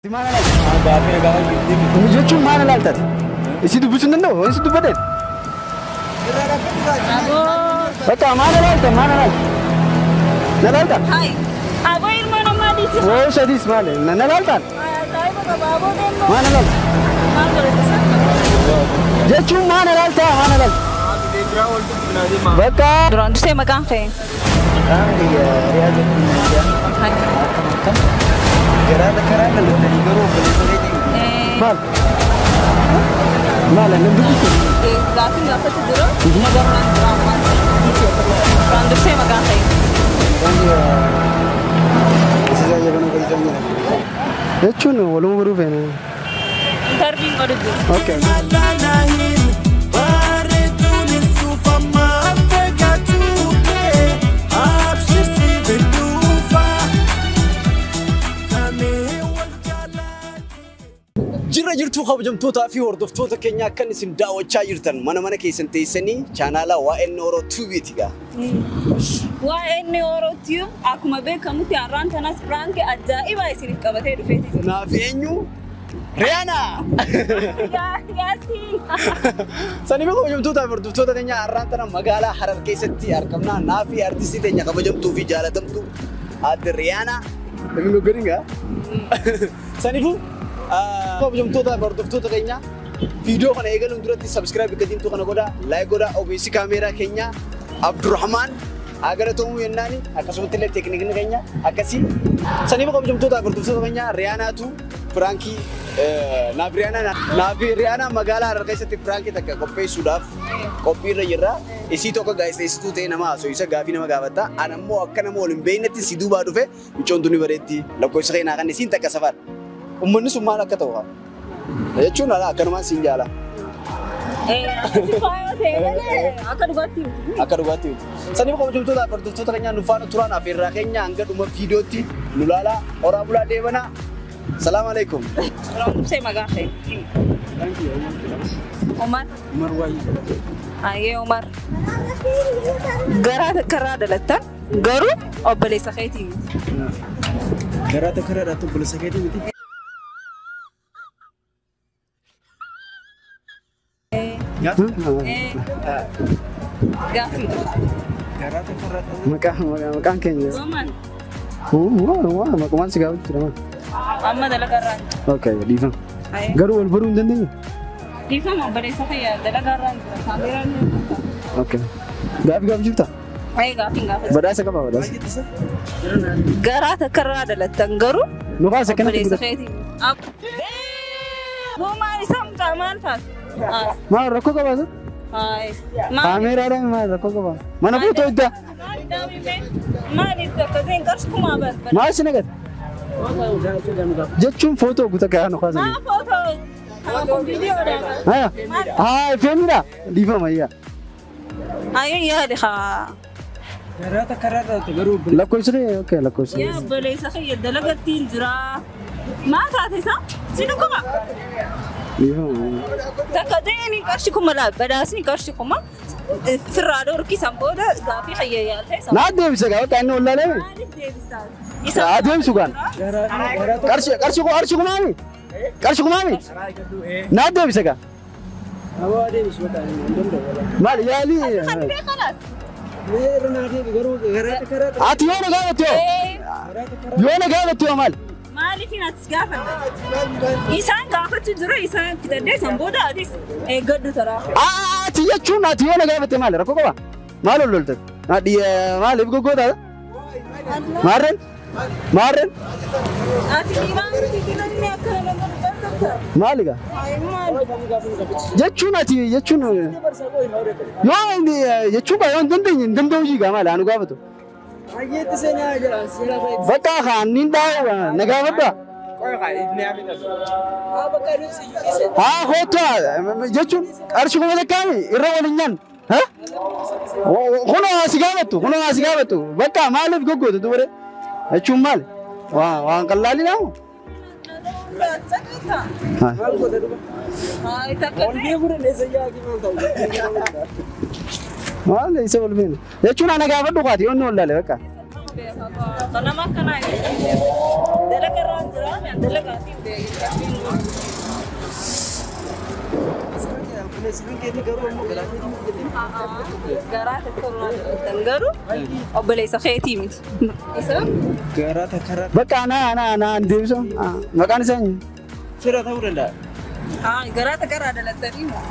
Mana lagi? Gaafi gaafa giddi. Jechuun mana laaltati? Isi dubbisuu hin danda'u? Isi dubbateen? Bakka mana laalta? Mana laalta? Na laalta? Hai. Aku ilmu nama di sini. Oh, sadis mana? Na laalta? Saya bukan babu demo. Mana laalta? Jechuun mana laalta? Mana laalta? Bakka. Duraan dursee maqaan kee? Riyaad Hai. Garaada karaana lolanii garuu maal? Maal ani dubbisu? Gaafin gaafatti jiru. Nagarraan jiraamaa. Duraan dursee maqaan kee? Jechuun waluma baruu feena. Interviin godhu jiru. Okay. Jirra jirtu kabajamtoota fi hordoftoota keenya akkan isin daawwachaa jirtan mana keessan teessanii chaanaala Waa'een Oromoo TV'ti gaa. Waa'een Oromoo TV akkuma beekamutti har'aan tanas piraanki ajaa'ibaa isiniif qabatee dhufeeti jira. Naaf eenyu? Riyaana! Yaasiin! Sanii beeku kabajamtoota fi hordoftoota keenya har'aan tana magaalaa Harar keessatti argamna. Naafi artistii keenya kabajamtuu fi jaalatamtuu adde Riyaana. Emin goggoringaa? Saniifuu kabajamtoota fi hordoftoota keenya viidiyoo kana eegaluun duratti subscribe gaddiimtuu kana godhaa, like godhaa, ogeessi kaameeraa keenya Abdurrahman agaratoomuu yennaani akkasumatti illee teekniikni keenya akkasii. Sanii kabajamtoota fi hordoftoota keenya Riyaanaatu Firankii Naafi Riyaanaa magaalaa Harar keessatti Firankii takka qopheessuudhaaf qophiirra jirra. Isii tokko gaazexeessituu ta'e nama haasoo isa gaafii nama gaafata. Ani ammoo akka nama waliin beeknetti si duubaa dhufe micoontu ni bareetti lakkoofsa keenyaa kan isiin takka safaadha. Ummanni sun maal akka ta'u jechuun akkanumaan siin jaala. Akka dhugaatti. Akka dhugaatti. Sanii kabajamtoota fi hordoftoota keenya nu faana turan afeerraa keenya hanga dhuma viidiyootti nu laalaa horaa bulaa deebanaa. Salaamu alaikum. Duraan dursee maqaan kee? Omar. Umar Waayee. Ayyee Omar. Garaa takkarraa dhalattan garuu obboleessa keetii miti. Garaa takkarraa dhalattan obboleessa keetii miti. Gaafii. Garaa takkarraa maqaan keenya. Roman. Maqaan si gaafatu jira. Amma dalagarraan. Okay, dhiifama. Garuu wal baruu hin dandeenyu? Dhiifama obboleessa kee dalagarraan jira. Kaameraan ni jirta. Okay. Gaafii jirta? Gaafiin gaafata. Badhaasa qaba badhaasa. Garaa takkarraa dhalattan garuu Nuqaasa kanatti obboleessa keetii. Maal isaa mucaa maal faatu? maal rakkoo qabaatu? Kaameeraadhaan maal rakkoo qabaatu? Mana footoo iddaa? Maaliif akkasiin qarshii kumaa barbaada? Maal si nagata? Jechuun footoo guutaa kaa nuqaasa. Maa footoo? Viidiyoodha. Feemidha? Dhiifama iyyaa. Ayyee yaade haa. Garaa takkarraa dhalattu garuu lakkoofsiree okay lakkoofsiree. Yaa obboleessa kee dalagattiin jira. Maa taate isaa? Sinu kuma? Takka ta'een qarshii kuma laal badhaasni qarshii kuma firraa dhorkisan booda gaafii hayyee yaaltee isaa. Naa deebisa gaa bakka inni wallaalee. Maaliif deebistaa? Isaa deebisu gaan. Qarshii kumaami? Qarshii kumaami? Naa deebisa gaa. Abaa deebisu bakka inni maal yaali? Kan beekanaas. Ati yoona gaafattu yoo? Yoona gaafattu yoo maal? Maaliif atis gaafanna? Isaan gaafatu jira isaan fidadee san booda atis eeggadhu taraa. Ati jechuun ati yoona gaafatte maal rakkoo qaba? Maal ololta? Maaliif goggootaadha? Maarreen? Maarreen? Ati dhiiraan fikiranni akka nama barbaadda. Maaliga? Jechuun ati jechuun yoo jechuun baay'ee hin danda'u jigaa maal anu gaafatu? Bakka kaaniin dhaa na gaafadha. Kootu jechuun qarshii kuma takkaami irra waliin nyaan. Kunoo asi gaafattu. Bakka maaliif goggootu dubare? Jechuun maal? Waan qallaalii naamu? Maal isa wal beena? Jechuun ana gaafadhu qaati yoonni wallaale bakka. Nama akkanaa dalagarraan jira. Dalagaati beekan. Garaata korraa garuu obboleessa keetii miti. Isa? Garaata karaa. Bakka ana deebisa. Maqaan isaa eenyu? Fira ta'uu danda'a. Garaata karaa dalattanii moo?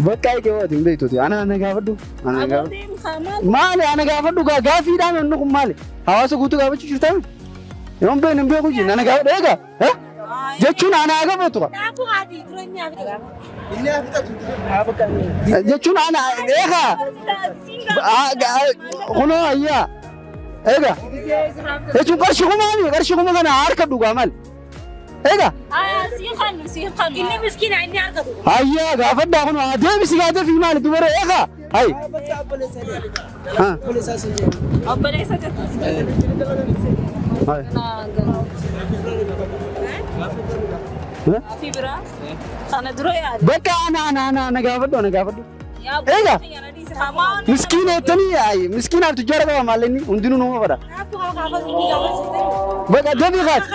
Bakka eegee waati hin beektuuti. Ana gaafadhu. Maali ana gaafadhu gaafiidhaan inni kun maali? Hawaasa guutuu gaafachuu jirtaa? Yoon beeknu hin beeku jiru. Ana gaafadhu eegaa? Jechuun ana gaafatu qaba. Jechuun ana eegaa? Kunoo ayyaa. Eegaa? Jechuun qarshii kuma kana harka dhugaa maali? Eegaa? Siiqannu. Inni miskiina inni harkatu. Ayyaa gaafadhaa kun deebisi gaafii maali dubara eegaa? Hayi. Obboleessa jettu. Fi biraa kana dura yaadu. Bakka ana gaafadhu. Eegaa? Miskiina jettanii miskiinaaf tujjaara qaba maal inni hundinuu nama fada. Bakka deebii kaati.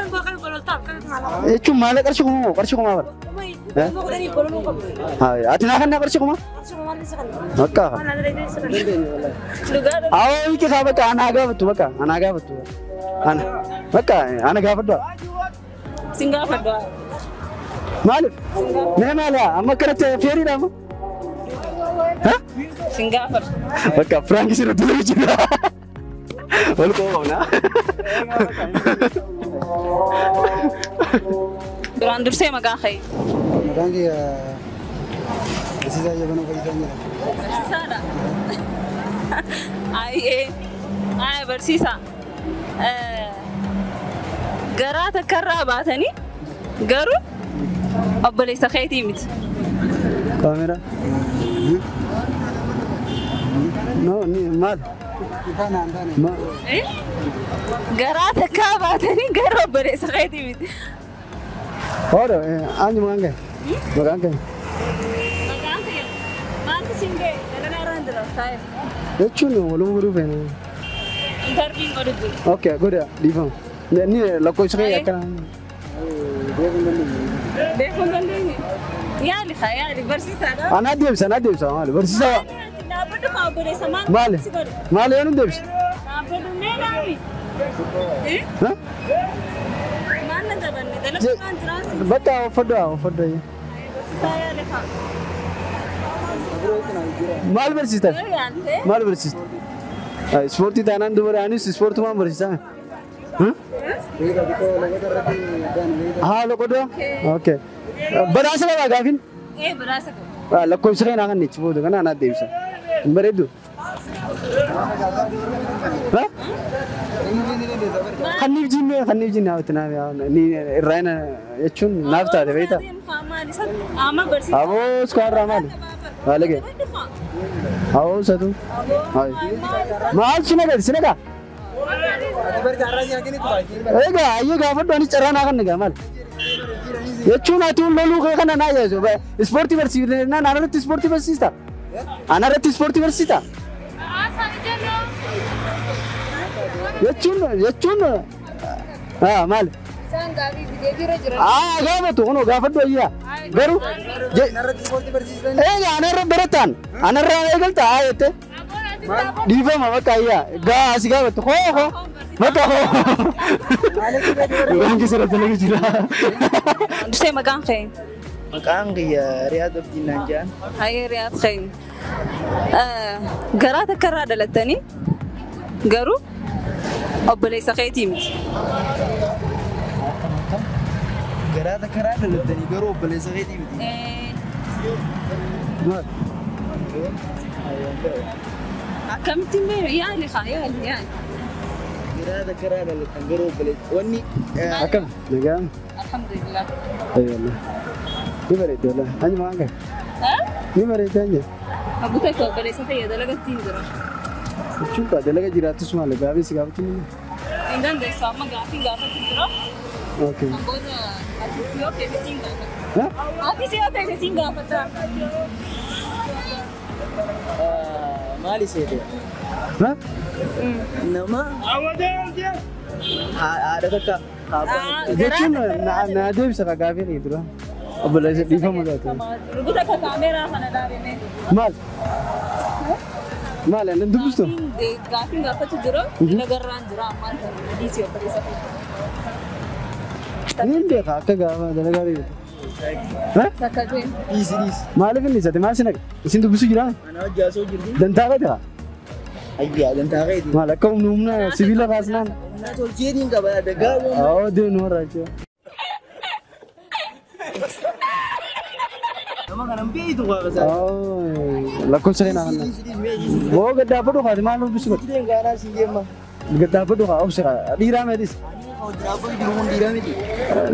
Jechuun maal qarshii kuma fada. Ati naa kannaa qarshii kuma? Bakka. Awoo wiki kaa bakka ana gaafattu. Ana gaafadhu. Sin gaafadhu. Maaliif? Mee maaliyaa amma akkanatti feeriidha amma? Sin gaafadhu. Bakka Firaanki sirriitti lafa jira. Wal qoqqoodna. Duraan dursee maqaan kee? Maqaan kee Barsiisaa Jabanoo Fayyisaa jedhama. Barsiisaadha. Ayyee barsiisaa. Garaa takkarraa baatanii garuu obboleessa keetii miti. Kaamera. Maal? Garaa takkaa baatanii garuu obboleessa keetii miti. Odo, anyu maqaan kee? Maqaan kee? Maqaan kee maaltu siin ga'e? Dalagaa irraan jira saayee. Jechuun waluma godhuu feena. Interviin godhu. Okay, godha dhiifama. Ni lakkoofsa kee akkana. Beekuun dandeenye. Yaali barsiisaadha. Ana deebisa maali? Barsiisaa. Dhaabbatu kaa obboleessa maal? Maali yoo nu deebisa? Dhaabbatu mee naami? Maal na dabanne? Dalagaa irraan jiraasi. Bakka uffadhu. Barsiisaa yaali kaa. Maal barsiistan? Maal barsiistan? Ispoortii taanaan dubaraanis ispoortumaan barsiisan. Loqodoo? Okay. Badhaasa qabaa gaafin? Badhaasa qaba. Lakkoofsa kee naa kannichi booda kana anaaf deebisa. Hin bareeddu? Kanniif jinnee hawwatti naaf irraa jechuun naaf taate beektaa? Aboo iskaarraa maali? Maali ga'e? Aboo satu? Maal sinagaa? Egaa ayyee gaafadhu anis carraa naa kan egaa maal? Jechuun ati loluu kee kana naa yeesu ispoortii barsiifnaa anarratti ispoortii barsiista? Anarratti ispoortii barsiista? Jechuun maali? Gaafatu kunoo gaafadhu ayyaa garuu egaa anarra barataan anarraa eegalta jettee dhiifama bakka ayyaa gaasi gaafatu hoo bakka maqaan kee sirriitti lafa jira. Dursee maqaan kee? Maqaan kiyya Riyaad Abdiinaan jedhan. Hayyee Riyaad kee. Garaa takkarraa dhalattanii garuu obboleessa keetii miti. Garaa takkarraa dhalattanii garuu obboleessa keetii miti. Akkamittiin beeku? Yaali. Garaa takkarraa dhalattan garuu obboleessa. Wanni Akkam nagaan? Alhamdulillah. Ayyalla. Ni bareedde wala. Anyu maqaan kee? Ni bareedde anje. Abbootii koo obboleessa ta'ee dalagatti hin jira. Jechuun dalaga jiraattus maali gaafii si gaafachuun? Hin dandeessu amma gaafii gaafatti jira. Okay. Booda ati siyoo teessisiin gaafata. Ati siyoo teessisiin gaafata. maali seete? Nama haadha takka jechuun na deebisa ka gaafii ni dura. Obboleessa dhiifama laata. Rukuta ka kaameeraa kana dhaabine. Maal? Maal ani dubbistu? Gaafiin gaafatu jira. Nagarraan jira ammaan kana dhiisii obboleessa keessa. Niin beeka akka gaafa dalagaa beektu. Sakkatee. Dhiisi. Maaliif inni isate maal sinaga? Isin dubbisu jira? Ana hojjaasoo jirti. Dantaa qaba. Ayyaa dantaa qayti. Maal akka humna sibiila kaasnaan? Humna tolcheetiin qaba dagaa boona. Oo deemu warra jechuudha. Nama kanan beeytu waaqasaa. Oo lakkoofsa keenyaa kanna. Oo gaddaafadhu kaati maal dubbisu godhe? Jireen gaanaa si deema. Gaddaafadhu kaa obsa dhiiraa meetis? Dhaabbatu jiru kun dhiiraa miti.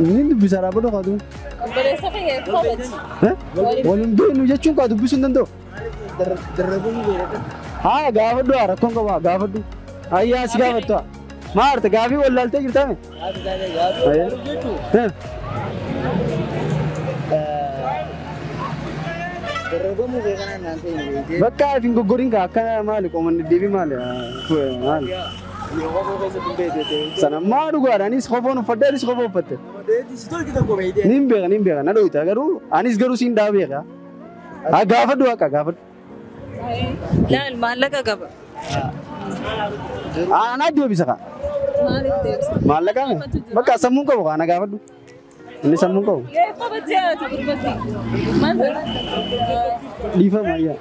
Niin dubbisa dhaabbadhu kaatu. Obboleessa kiyya kophati. Waliin beeknu jechuun kaa dubbisuu hin danda'u. Darrabuun beekata. Haa gaafadhu haa rakkoon qaba gaafadhu. Ayyaa si gaafattu haa. Maarta gaafii wallaaltee jirtaame? Haati taatee gaafa jechuun. Darrabamuu beekanaa naan ta'e beekee. Bakka ifin goggoriin kaa akka maali qoomanni deebii maali? Maali? Yoo kofoo keessatti beekte. Sana maa dhugaadha anis kofoon uffadde anis kofoo uffatte. Si tolchi tokko beekte. Niin beeka na dhoyita garuu anis garuu siin daa beeka. Haa gaafadhu akka gaafadhu. Laal maallaqa qaba. Anaa deebisa kaa. Maaliif deebisa? Maallaqa bakka sammuun qabu kaa na gaafadhu. Inni sammuun qabu. Yoo qabatee haati gurbatti. Maal ta'e? Dhiifama ayyaa.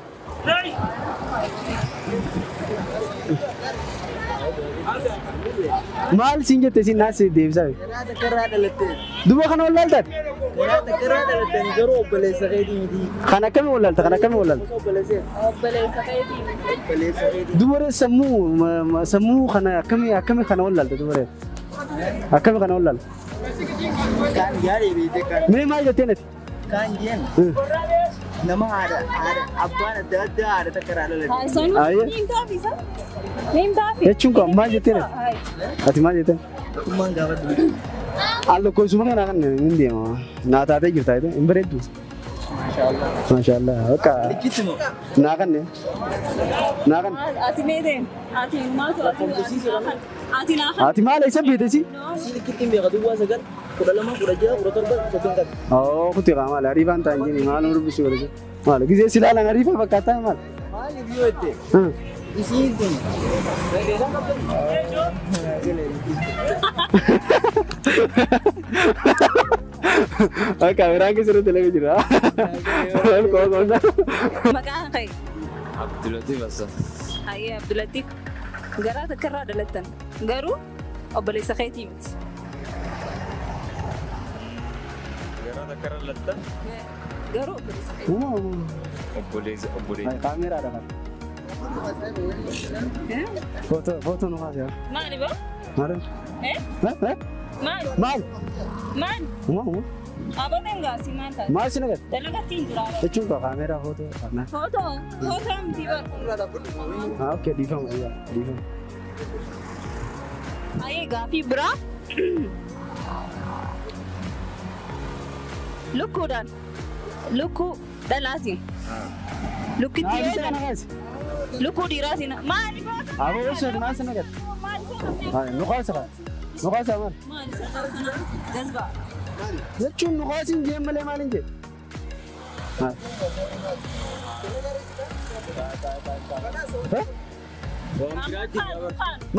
Maal siin jette siin naas deebisaa? Karaa takkarraa dhalattee. Duba kana wallaaltaati? Karaa takkarraa dhalattanii garuu obboleessa keetii miti. Kan akkamii wallaalta? Kan akkamii wallaalta? Obboleessa. Obboleessa keetii. Obboleessa keetii. Dubaree sammuu kana akkamii kana wallaalta dubaree? Akkamii kana wallaalta? Kaan yaadee beekte kaan. Mee maal jettee nati? Kaan jeen. Nama abbaan adda addaa haadha takkarraa dhalatte. Haasaan niin taafisa. Niin taafisa. Jechuun kun maal jettee nati? Ati maal jettee? Tokkummaan gaafadhu. Lakkoofsuma kana kan hin deema. Naa taatee jirta hin bareeddu. Maashaallah. Bakka Likkittimo. naa kan. Ati mee deem. Ati maal ta'u? Ati naa kan. Ati maal isa beekte si? Si likkitti hin beekatu waa sagal 12 17 17 qabu. Oo kuti qaama la riifaan ta'an jini maal dubbisu godhe maal gisee silaalaan riifaa fakkaataa maal? Maaliif yoo jette? Isiin kun. Akka biraan keessatti televezyiinii jira. Maqaan kee? Abdulatif Asa. Hayyee Abdulatif. Garaa takkarraa dhalattan. Garuu obboleessa keetii miti. Garaa takkarraa dhalattan? Garuu obboleessa keetii. Obboleessa. Kaameeraadha kan. Footoo nu kaasee. Maali baa? Maal? Maali? Maal? Maali? Abooteen gaasii maal taate? Maal si nagadde? Dalagattiin jira. Jechuun koo kaameeraa footoo kana. Footoo miti bara. Okay dhiifama dhiifama. Hayyee gaafii biraa. Lukkuudhaan. Lukkuu dhalaatiin. Lukkitti yoo jedhan. Lukkuu dhiiraatiin. Maali baasa? Aboo gosa maal si nagadde? Maali sana? Nu kaasa kan. Nu kaasa maal? Maali sana? Jazbaa. Jechuun nu kaasiin jeen malee maal hin jee?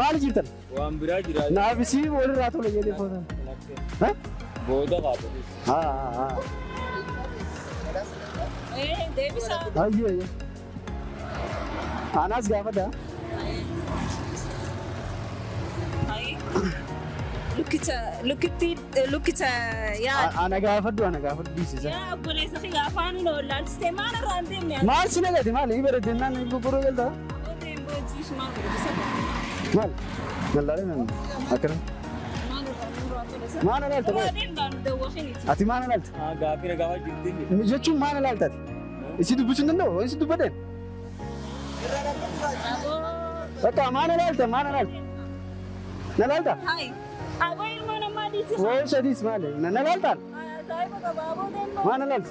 Maal jirtan? Waan biraa jira. Naafisii walirraa tole jedhee footan. Booda qabu. Deebisaa. Ayyee. Anaas gaafadha. Lukkicha yaad. Ana gaafadhu dhiisisa. Yaa obboleessa fi afaan hin oolaalchiste maal irraa hin deemne? Maal si nagate maal hin bareedinaan gurguruu galta? Abooteen boojjiisu maal godhisa? Maal? Nallaalee nan akkana. Maal alaalta? Waadeen baanu dawwaqiniti. Ati maal alaalta? Gaafii gaafa jirti. Jechuun maal alaaltaati? Isi dubbisuu hin danda'u? Isi dubbadeen? Bakka maal alaalta? Maal alaalta? Nalaalta? Hai. Aboo ilmoo namaa dhiisisa. Woo sadiis maali? Nalaaltaan? Saayiba qaba abooteen moo? Maal alaalta?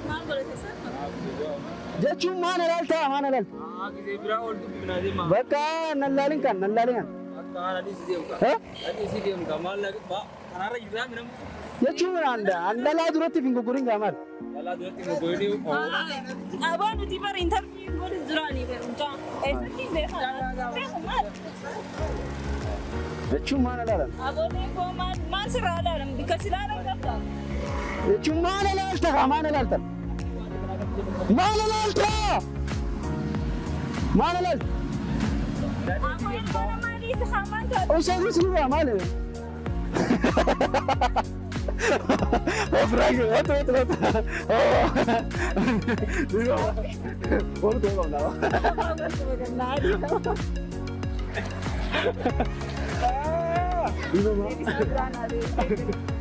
Maal godhatisa? Jechuun maal alaalta? Maal alaalta? Gisee biraa ol dubbinaa deema. Bakka nallaalin kan. Akka haala dhiisi deemu ka. Dhiisi deemu ka maal Kanarra jirraa minam. Jechuun anda laa duratti hin gurgurin gaamaal. Yaalaa duratti moggoyni. Abaan nuti bara interview godhu duraanii beekumsa. Eessatti beekan? Jechuun maal ilaalan? Aboonni koo maal sirraa ilaalan? Bikka si ilaalan qabda. Jechuun maal ilaalta kaa maal ilaaltan? Maal ilaalta? Maal ilaalta? Aboo ilmaana maalii isa haamaan taate? Osoo sinirraa maal ilaalta? Frank, wata. Boleh tuh bang, apa? Ini mah.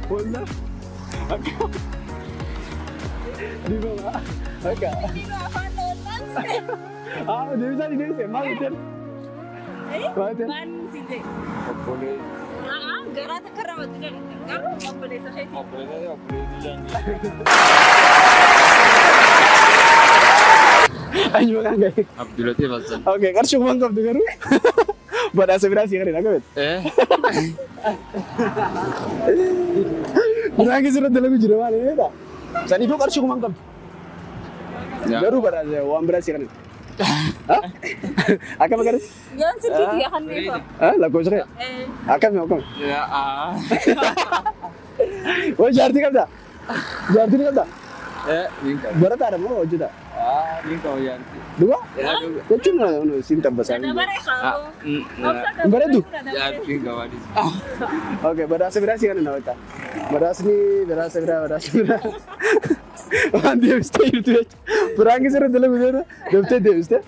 Boleh. Di bawah. Agak. Ah, dia bisa emang itu. Man sini. Boleh. Garaa takka irraa wajjin jedhamte garuu obboleessa isheeti. Obboleessi janji. Anjing kan gak? Abdulatif Hasan. Oke, kan cuma ngap tuh garu. Buat aspirasi kan ini, agak. Berangkat surat dalam juru mana ini tak? Sani itu kan cuma ngap. Garu pada aja, uang berasi kan. Hah? Akam kan? Yan sedikit ya kan nih Pak. Hah? Lagu saya. Akam. Ya Oh, jarti kan tak? Jarti kan tak? Bingkau. Berat ada mau juta. Bingkau yanti. Dua? Ya, Ya cuma sinta besar. Ada mereka. Berat tuh? Ya, bingkau hadis. Oke, berasa kan nak berasa ni, berasa. Dia mesti itu ya. Berangkat surat dalam itu, daftar dia mesti.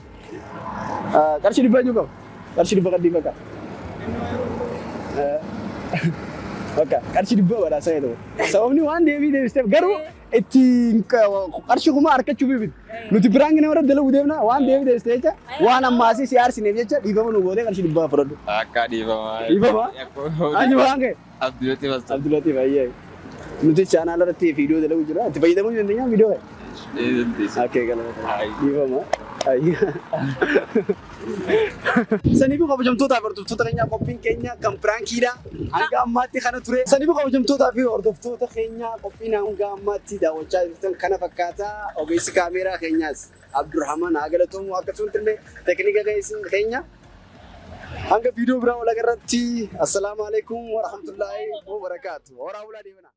Karsi di baju kau, karsi di bakar. Oke, karsi di bawah berasa itu. Sebab ni wan dia mesti. Garu, itu karsi kuma arka cubi bid. Nuti berangkat orang dalam udah na, wan dia mesti aja. Wan amasi siar sini aja. Di bawah nunggu dia karsi di bawah perut. Akak di bawah. Di bawah? Anjing berangkat. Abdulatif Hasan. Abdulatif iya. Nuti channel ada video dalam ujung. Tapi kita pun jadinya video. Oke kalau di bawah. Sani bu kabajamtoota hordoftoota keenya qophiin keenya kan piraankiidha. Hanga ammaatti kana ture. Sani bu kabajamtoota fi hordoftoota keenya qophiin hanga ammaatti daawwachaa jirtan kana fakkaata. Ogeessi kaameeraa keenyaas Abdurrahman Agalatoomuu akkasumas illee teeknika keenya. Hanga viidiyoo biraa wal agarratti. Assalaamu alaikum wa rahmatullahi wa barakaatuh. Horaa bulaa deemna.